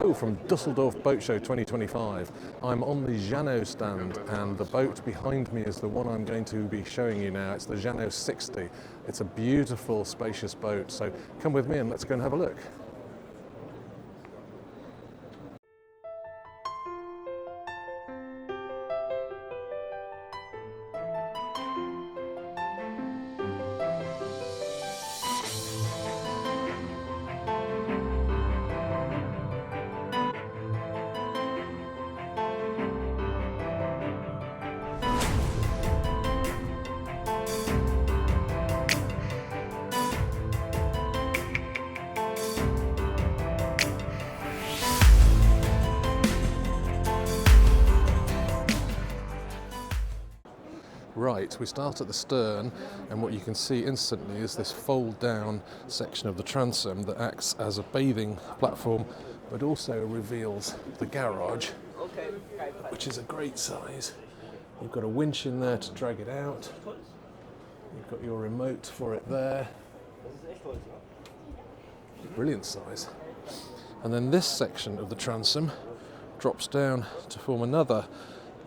Hello from Dusseldorf Boat Show 2025. I'm on the Jeanneau stand and the boat behind me is the one I'm going to be showing you now. It's the Jeanneau 60. It's a beautiful, spacious boat, so come with me and let's go and have a look. Right, we start at the stern and what you can see instantly is this fold down section of the transom that acts as a bathing platform but also reveals the garage, which is a great size. You've got a winch in there to drag it out. You've got your remote for it there. Brilliant size. And then this section of the transom drops down to form another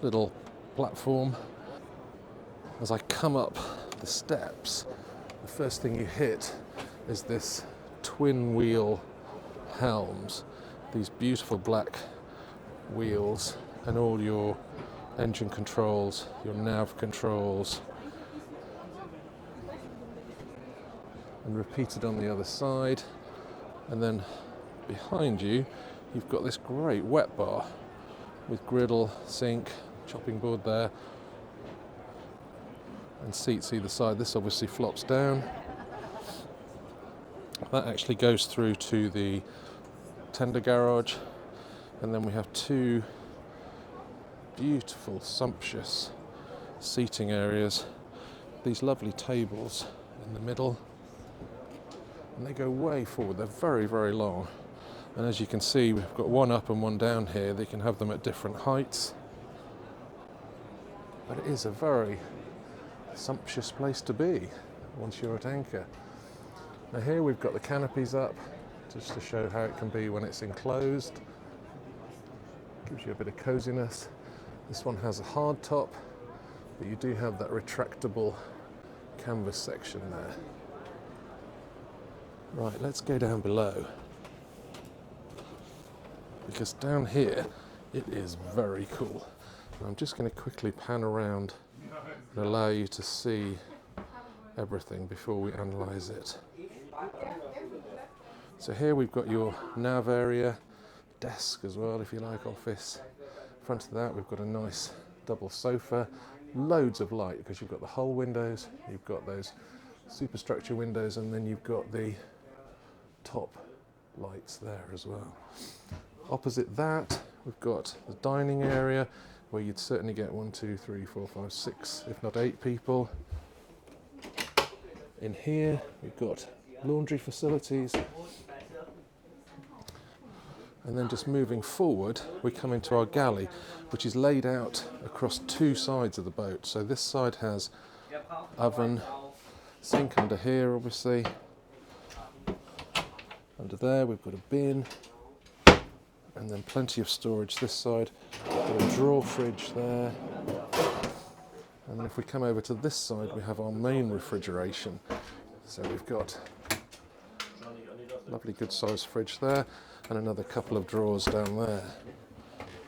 little platform. As I come up the steps, the first thing you hit is this twin wheel helms, these beautiful black wheels, and all your engine controls, your nav controls, and repeated on the other side. And then behind you, you've got this great wet bar with griddle, sink, chopping board there, and seats either side. This obviously flops down. That actually goes through to the tender garage, and then we have two beautiful, sumptuous seating areas. These lovely tables in the middle, and they go way forward. They're very, very long. And as you can see, we've got one up and one down here. They can have them at different heights. But it is a very sumptuous place to be once you're at anchor. Now here we've got the canopies up just to show how it can be when it's enclosed. Gives you a bit of coziness. This one has a hard top, but you do have that retractable canvas section there. Right, let's go down below, because down here it is very cool. And I'm just going to quickly pan around and allow you to see everything before we analyse it. So here we've got your nav area, desk as well if you like, office. In front of that we've got a nice double sofa, loads of light because you've got the hull windows, you've got those superstructure windows, and then you've got the top lights there as well. Opposite that we've got the dining area, where you'd certainly get 1, 2, 3, 4, 5, 6, if not 8 people. In here, we've got laundry facilities. And then just moving forward, we come into our galley, which is laid out across two sides of the boat. So this side has oven, sink under here, obviously. Under there, we've got a bin. And then plenty of storage this side. Got a drawer fridge there. And then if we come over to this side, we have our main refrigeration. So we've got a lovely good sized fridge there, and another couple of drawers down there.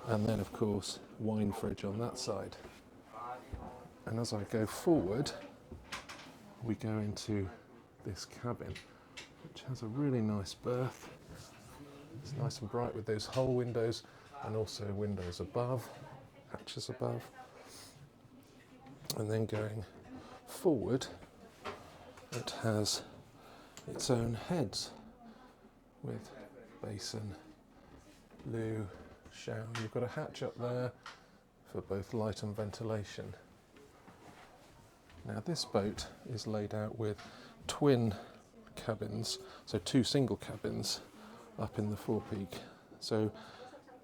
And then of course, wine fridge on that side. And as I go forward, we go into this cabin, which has a really nice berth. It's nice and bright with those hull windows and also windows above, hatches above. And then going forward, it has its own heads with basin, loo, shower. You've got a hatch up there for both light and ventilation. Now this boat is laid out with twin cabins, so two single cabins up in the forepeak. So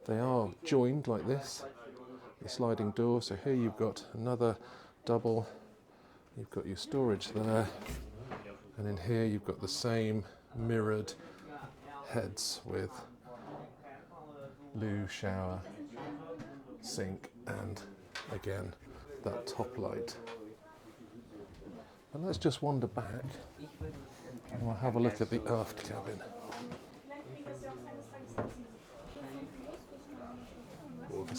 they are joined like this, the sliding door. So here you've got another double, you've got your storage there, and in here you've got the same mirrored heads with loo, shower, sink, and again that top light. And let's just wander back and we'll have a look at the aft cabin.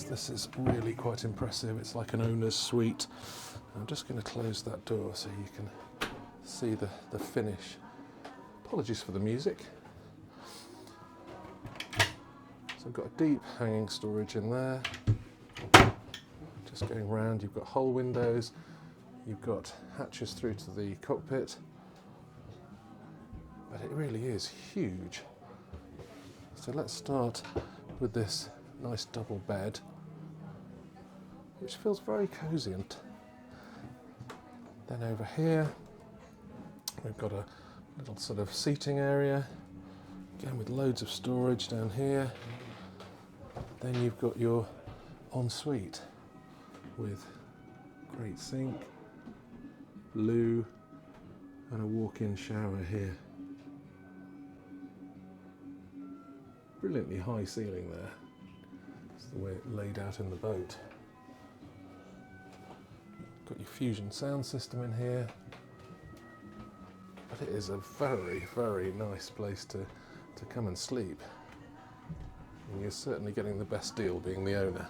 This is really quite impressive. It's like an owner's suite. I'm just going to close that door so you can see the finish. Apologies for the music. So I've got a deep hanging storage in there. Just going round, you've got hull windows, you've got hatches through to the cockpit, but it really is huge. So let's start with this nice double bed, which feels very cosy. And then over here we've got a little sort of seating area, again with loads of storage down here. Then you've got your ensuite with great sink, loo, and a walk-in shower here. Brilliantly high ceiling there. That's the way it laid out in the boat. Got your Fusion sound system in here. But it is a very, very nice place to come and sleep. And you're certainly getting the best deal being the owner.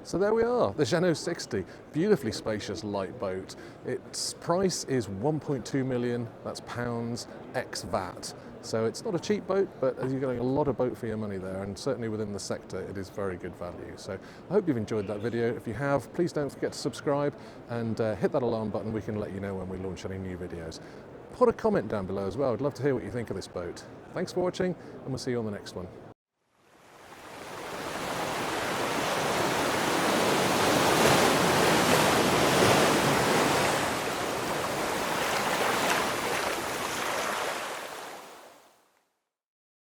So there we are, the Jeanneau 60, beautifully spacious light boat. Its price is 1.2 million, that's pounds, ex VAT. So it's not a cheap boat, but you're getting a lot of boat for your money there, and certainly within the sector it is very good value. So I hope you've enjoyed that video. If you have, please don't forget to subscribe and hit that alarm button. We can let you know when we launch any new videos. Put a comment down below as well. I'd love to hear what you think of this boat. Thanks for watching, and we'll see you on the next one.